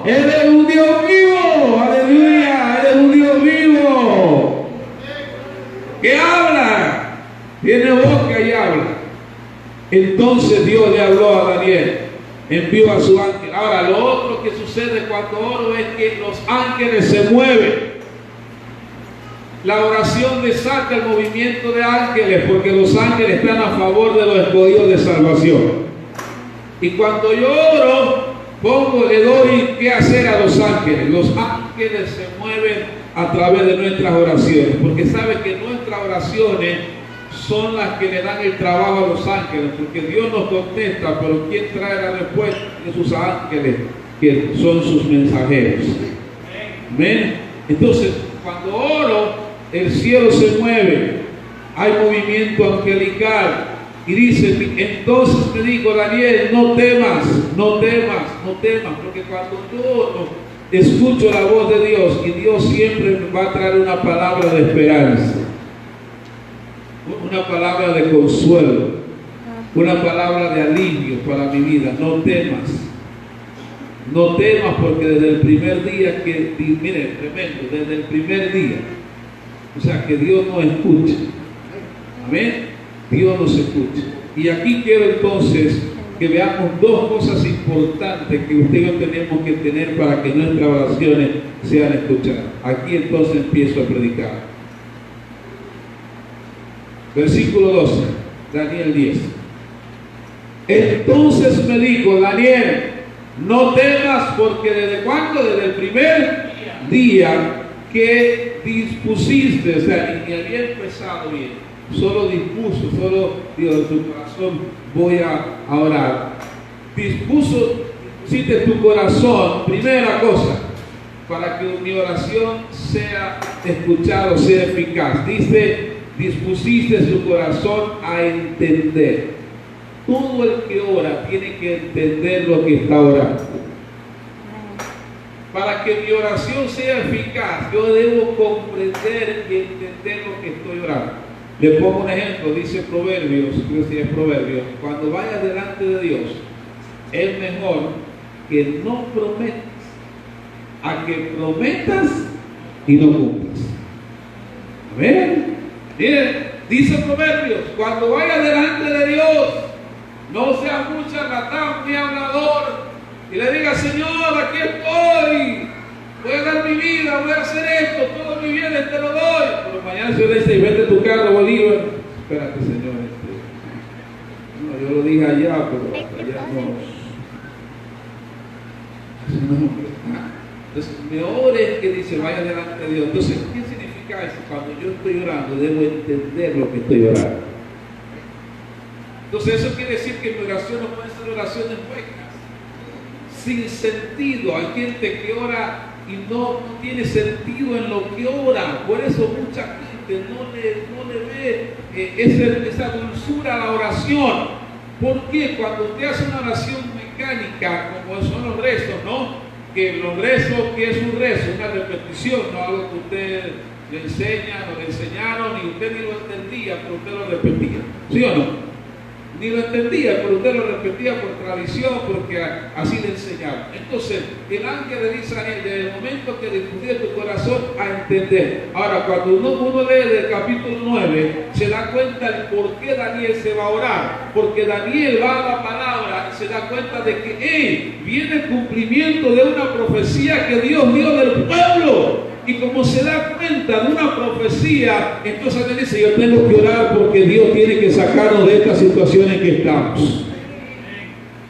Él es un Dios vivo. Aleluya. Él es un Dios vivo. Que habla. Tiene boca y habla. Entonces Dios le habló a Daniel. Envió a su ángel. Ahora, lo otro que sucede cuando oro es que los ángeles se mueven. La oración desata el movimiento de ángeles, porque los ángeles están a favor de los escogidos de salvación. Y cuando yo oro, le doy qué hacer a los ángeles. Los ángeles se mueven a través de nuestras oraciones, porque sabe que nuestras oraciones son las que le dan el trabajo a los ángeles, porque Dios nos contesta, pero ¿quién trae la respuesta? De sus ángeles, que son sus mensajeros. Amén. Entonces, cuando oro, el cielo se mueve, hay movimiento angelical, y dice, entonces me dijo Daniel, no temas, porque cuando yo escucho la voz de Dios, y Dios siempre me va a traer una palabra de esperanza, una palabra de consuelo, una palabra de alivio para mi vida. No temas, porque desde el primer día miren, tremendo, desde el primer día, o sea que Dios nos escucha. Amén. Dios nos escucha. Y aquí quiero entonces que veamos dos cosas importantes que usted y yo tenemos que tener para que nuestras oraciones sean escuchadas. Aquí entonces empiezo a predicar. Versículo 12, Daniel 10. Entonces me dijo, Daniel, no temas, porque ¿desde cuándo? Desde el primer día que dispusiste, o sea, ni había empezado bien, solo dispuso, solo dijo en tu corazón, voy a orar. Dispusiste tu corazón, primera cosa, para que mi oración sea escuchada, sea eficaz. Dice, dispusiste tu corazón a entender. Todo el que ora tiene que entender lo que está orando. Para que mi oración sea eficaz, yo debo comprender y entender lo que estoy orando. Le pongo un ejemplo, dice Proverbios, creo que es Proverbios, cuando vayas delante de Dios, es mejor que no prometas, a que prometas y no cumplas. Amén. Miren, dice Proverbios, cuando vayas delante de Dios, no seas muy charlatán, ni hablador, y le diga, Señor, aquí estoy, voy a dar mi vida, voy a hacer esto, todos mis bienes te lo doy. Pero mañana se le dice, y vete tu carro, Bolívar. Espérate, Señor. No, yo lo dije allá, pero allá no. Entonces, mejor es que dice, vaya delante de Dios. Entonces, ¿qué significa eso? Cuando yo estoy orando, debo entender lo que estoy orando. Entonces, eso quiere decir que mi oración no puede ser oraciones huecas, sin sentido. Hay gente que ora y no tiene sentido en lo que ora. Por eso mucha gente no le ve esa dulzura a la oración. ¿Por qué? Cuando usted hace una oración mecánica, como son los rezos, ¿no? Que los rezos, ¿qué es un rezo? Una repetición, no algo que usted le enseña, o le enseñaron y usted ni lo entendía, pero usted lo repetía. ¿Sí o no? Ni lo entendía, pero usted lo repetía por tradición, porque así le enseñaban. Entonces, el ángel le dice a él, desde el momento que dispusiste tu corazón a entender. Ahora, cuando uno lee del capítulo 9, se da cuenta el por qué Daniel se va a orar. Porque Daniel va a la palabra y se da cuenta de que viene el cumplimiento de una profecía que Dios dio del pueblo. Y como se da cuenta de una profecía, entonces él dice, yo tengo que orar porque Dios tiene que sacarnos de esta situación en que estamos.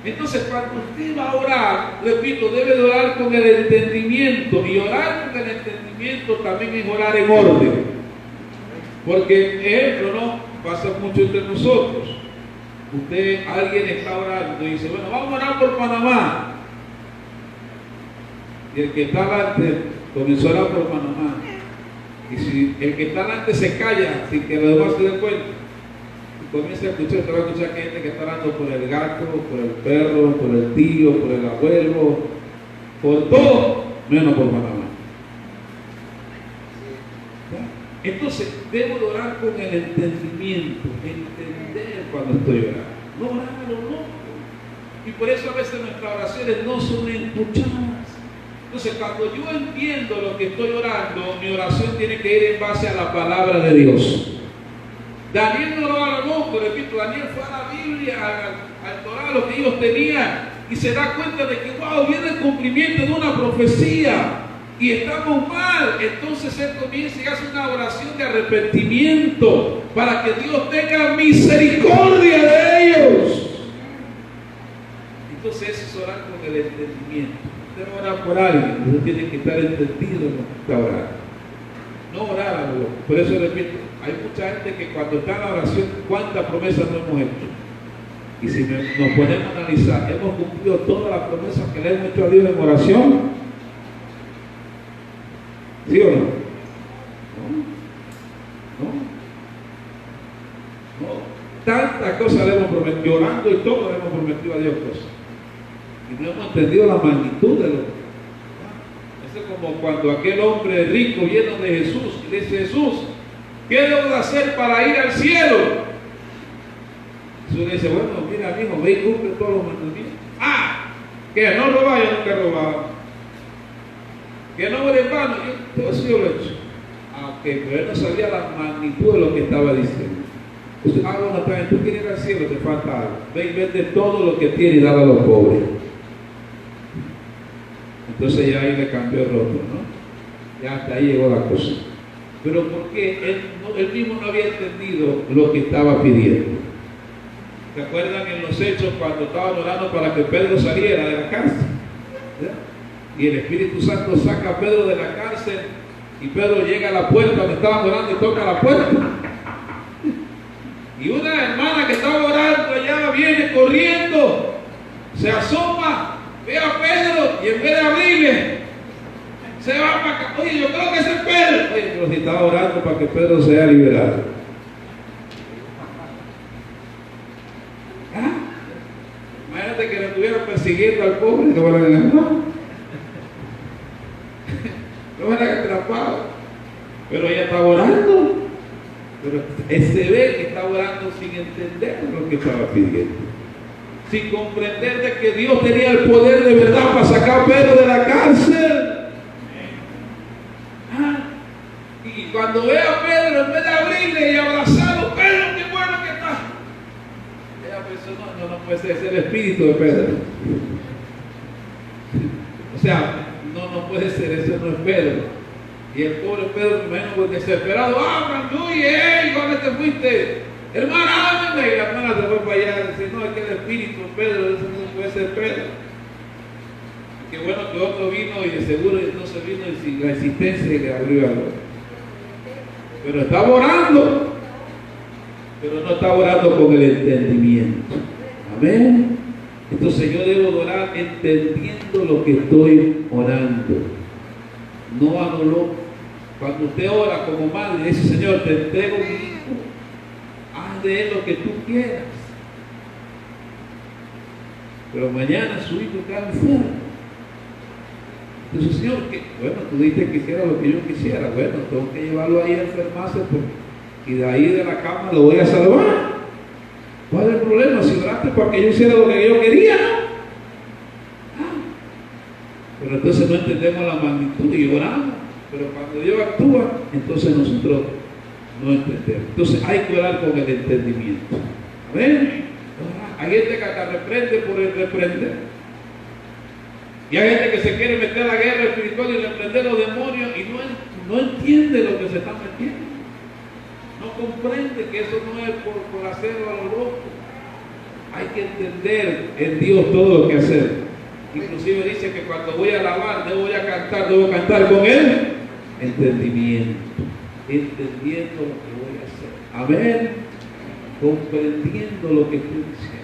Entonces, cuando usted va a orar, repito, debe de orar con el entendimiento. Y orar con el entendimiento también es orar en orden. Porque, ejemplo, ¿no? Pasa mucho entre nosotros. Alguien está orando y dice, bueno, vamos a orar por Panamá. Y el que está delante comenzó a orar por Panamá. Y si el que está delante se calla sin que los demás se den cuenta, y comienza a escuchar, usted va a escuchar gente que está orando por el gato, por el perro, por el tío, por el abuelo, por todo, menos por Panamá. Entonces, debo orar con el entendimiento, entender cuando estoy orando, no orar a lo loco. Y por eso a veces nuestras oraciones no son escuchadas. Entonces, cuando yo entiendo lo que estoy orando, mi oración tiene que ir en base a la palabra de Dios. Daniel no lo hará loco, repito, Daniel fue a la Biblia, al Torah, lo que ellos tenían, y se da cuenta de que, wow, viene el cumplimiento de una profecía, y estamos mal. Entonces él comienza y hace una oración de arrepentimiento, para que Dios tenga misericordia de ellos. Entonces eso es orar con el entendimiento. Usted no ora por alguien, usted tiene que estar entendido en lo que está orando. No orar a lo loco. Por eso repito, hay mucha gente que cuando está en la oración, ¿cuántas promesas no hemos hecho? Y si nos ponemos a analizar, ¿hemos cumplido todas las promesas que le hemos hecho a Dios en oración? ¿Sí o no? No. Tantas cosas le hemos prometido, llorando y todo le hemos prometido a Dios cosas. Y no hemos entendido la magnitud de lo que. Es como cuando aquel hombre rico lleno de Jesús y le dice: Jesús, ¿qué debo de hacer para ir al cielo? Jesús le dice: bueno, mira, hijo, ve y cumple todos los mandamientos. Que no robaba, yo nunca he robado. Que no me en vano, todo eso yo lo he hecho. Pero él no sabía la magnitud de lo que estaba diciendo. Entonces, bueno, también tú quieres ir al cielo, te falta algo. Ve y vende todo lo que tiene y dale a los pobres. Entonces ya ahí le cambió el rostro, ¿no? Ya hasta ahí llegó la cosa. Pero porque él mismo no había entendido lo que estaba pidiendo. ¿Se acuerdan en los Hechos cuando estaban orando para que Pedro saliera de la cárcel? ¿Ya? Y el Espíritu Santo saca a Pedro de la cárcel y Pedro llega a la puerta donde estaban orando y toca la puerta. Y una hermana que estaba orando allá viene corriendo, se asoma, ve a Pedro y en vez de abrirle, se va para acá. Oye, yo creo que ese es Pedro. Oye, pero si estaba orando para que Pedro sea liberado. Imagínate que lo estuvieran persiguiendo al pobre, no van a ganar. No van a atrapado. Pero ella estaba orando. Pero se ve que estaba orando sin entender lo que estaba pidiendo. Sin comprender de que Dios tenía el poder de verdad para sacar a Pedro de la cárcel. Y cuando ve a Pedro, en vez de abrirle y abrazarlo, Pedro, qué bueno que está. Ella pensó: no puede ser, es el espíritu de Pedro. O sea, no puede ser, eso no es Pedro. Y el pobre Pedro, me imagino, desesperado: abran, huye, ¿dónde te fuiste? Hermana, ábrame. Y la hermana se fue para allá y dice: no, es que el espíritu de Pedro, eso no puede ser Pedro. Qué bueno que otro vino y de seguro no se vino y sin la existencia le abrió algo. Pero estaba orando, pero no estaba orando con el entendimiento. Amén. Entonces yo debo orar entendiendo lo que estoy orando, no a lo loco. Cuando usted ora como madre, dice: Señor, te entrego mi hijo, haz de él lo que tú quieras. Pero mañana su hijo está enfermo. Entonces, Señor, bueno, tú dijiste que hiciera lo que yo quisiera. Bueno, tengo que llevarlo ahí a enfermarse y de ahí de la cama lo voy a salvar. ¿Cuál es el problema? Si oraste para que yo hiciera lo que yo quería, ¿no? Pero entonces no entendemos la magnitud y oramos. Pero cuando Dios actúa, entonces nosotros no entendemos. Entonces hay que orar con el entendimiento. ¿Amén? Hay gente que hasta reprende por el reprender. Y hay gente que se quiere meter a la guerra espiritual y reprender los demonios y no entiende lo que se está metiendo. No comprende que eso no es por hacerlo a lo loco. Hay que entender en Dios todo lo que hacer. Inclusive dice que cuando voy a alabar, debo cantar con él entendimiento. Entendiendo lo que voy a hacer. Amén. Comprendiendo lo que estoy diciendo.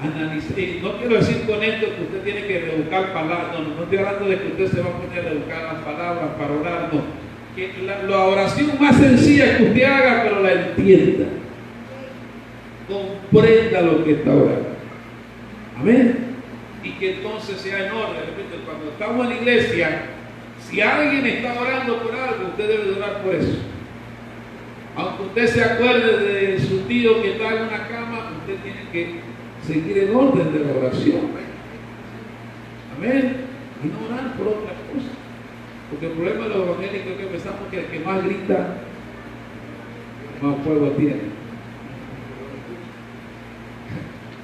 Analizar. No quiero decir con esto que usted tiene que rebuscar palabras. No estoy hablando de que usted se va a poner a rebuscar las palabras para orar. No. Que la oración más sencilla que usted haga, pero la entienda. Comprenda lo que está orando. Amén. Y que entonces sea en orden. Repito, cuando estamos en la iglesia, si alguien está orando por algo, usted debe orar por eso. Aunque usted se acuerde de su tío que está en una cama, usted tiene que seguir en orden de la oración. Amén. y no orar por otra cosa. Porque el problema de los evangélicos es que pensamos que el que más grita, más fuego tiene.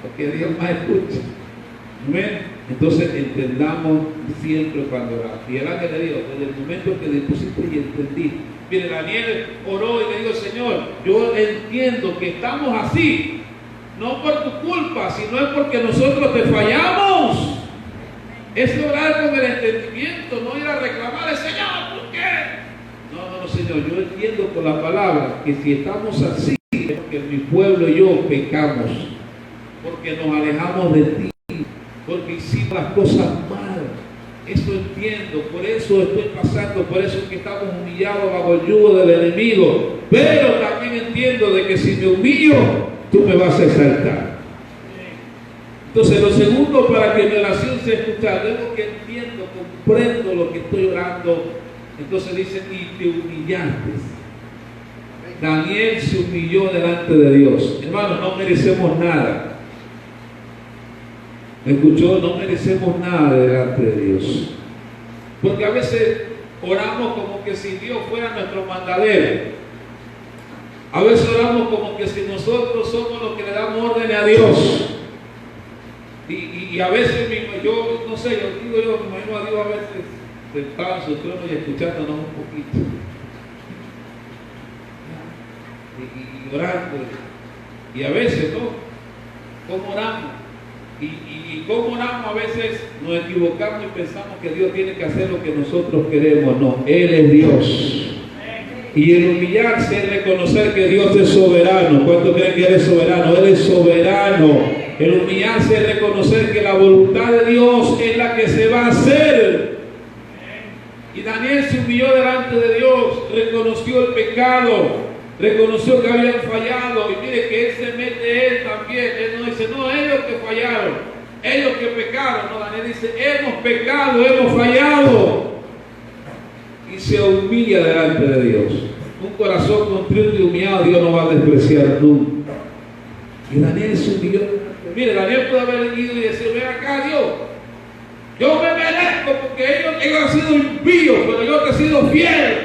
Porque Dios más escucha. Amén. Entonces entendamos siempre cuando oramos. Y el ángel de Dios, desde el momento que deposité y entendí. Mire, Daniel oró y le dijo: Señor, yo entiendo que estamos así, no por tu culpa, sino es porque nosotros te fallamos. Es orar con el entendimiento, no ir a reclamarle: Señor, ¿por qué? No, Señor, yo entiendo por la palabra que si estamos así, es porque mi pueblo y yo pecamos, porque nos alejamos de ti, porque hicimos las cosas mal. Eso entiendo, por eso estoy pasando, por eso es que estamos humillados bajo el yugo del enemigo. Pero también entiendo de que si me humillo, tú me vas a exaltar. Entonces, lo segundo para que mi oración sea escuchada, luego que entiendo, comprendo lo que estoy orando, entonces dice: y te humillaste. Daniel se humilló delante de Dios. Hermanos, no merecemos nada. ¿Me escuchó? No merecemos nada delante de Dios. Porque a veces oramos como que si Dios fuera nuestro mandadero. A veces oramos como que si nosotros somos los que le damos órdenes a Dios. Y a veces, yo no sé, yo me imagino a Dios a veces sentado en su trono y escuchándonos un poquito. Y orando. Y a veces, ¿no? ¿Cómo oramos? Y cómo oramos, a veces nos equivocamos y pensamos que Dios tiene que hacer lo que nosotros queremos. No, Él es Dios. Y el humillarse es reconocer que Dios es soberano. ¿Cuántos creen que Él es soberano? Él es soberano. El humillarse es reconocer que la voluntad de Dios es la que se va a hacer. Y Daniel se humilló delante de Dios, reconoció el pecado, reconoció que habían fallado. Y mire que él se mete él también. Él no dice: no, ellos que fallaron, ellos que pecaron. No, Daniel dice: hemos pecado, hemos fallado. Y se humilla delante de Dios. Un corazón contrito y humillado Dios no va a despreciar nunca. Y Daniel se humilló. Mire, Daniel puede haber ido y decir: ven acá, Dios, yo me merezco porque ellos han sido impíos, pero yo te he sido fiel.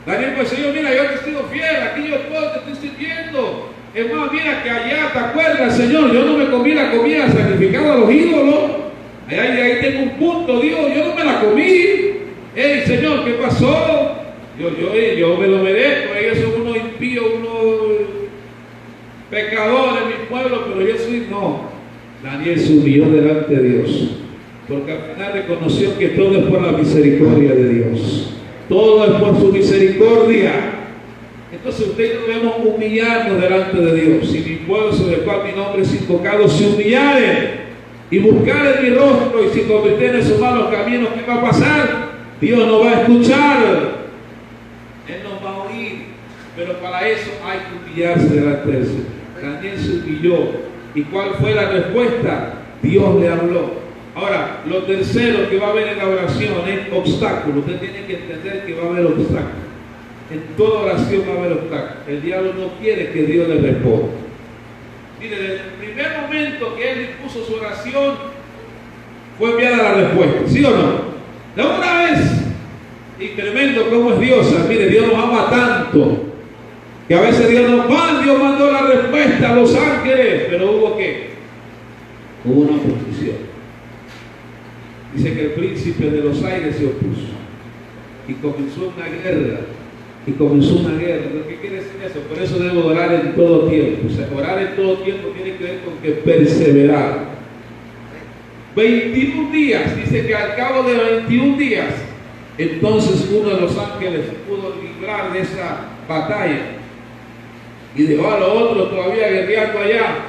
Daniel pues: Señor, mira, yo te he sido fiel, aquí yo todo te estoy sirviendo. Hermano, mira que allá, ¿te acuerdas, Señor? Yo no me comí la comida sacrificada a los ídolos. Ahí tengo un punto, Dios, yo no me la comí. Hey, Señor, ¿qué pasó? Yo me lo merezco. Ellos son unos impíos, unos pecadores, mi pueblo, pero yo soy no. Daniel se humilló delante de Dios, porque al final reconoció que todo es por la misericordia de Dios. Todo es por su misericordia. Entonces usted y yo debemos humillarnos delante de Dios. Si mi pueblo, sobre el cual mi nombre es invocado, se humillare y buscare mi rostro y se convirtiere en sus malos caminos, ¿qué va a pasar? Dios no va a escuchar. Él nos va a oír. Pero para eso hay que humillarse delante de Él. Daniel se humilló. ¿Y cuál fue la respuesta? Dios le habló. Ahora, lo tercero que va a haber en la oración es obstáculos. Usted tiene que entender que va a haber obstáculos. En toda oración va a haber obstáculos. El diablo no quiere que Dios le responda. Mire, desde el primer momento que él dispuso su oración, fue enviada la respuesta. ¿Sí o no? De una vez. Y tremendo como es Dios. Mire, Dios nos ama tanto que a veces Dios mandó la respuesta a los ángeles. Pero hubo ¿qué? Hubo una oposición. Dice que el príncipe de los aires se opuso y comenzó una guerra. ¿Qué quiere decir eso? Por eso debo orar en todo tiempo. O sea, orar en todo tiempo tiene que ver con que perseverar. 21 días, dice que al cabo de 21 días, entonces uno de los ángeles pudo librar de esa batalla y dejó a los otros todavía guerreando allá.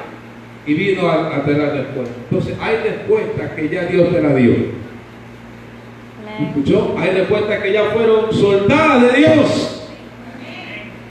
Y vino a tener la respuesta. Entonces hay respuestas que ya Dios te la dio. ¿Escuchó? Hay respuestas que ya fueron soldadas de Dios.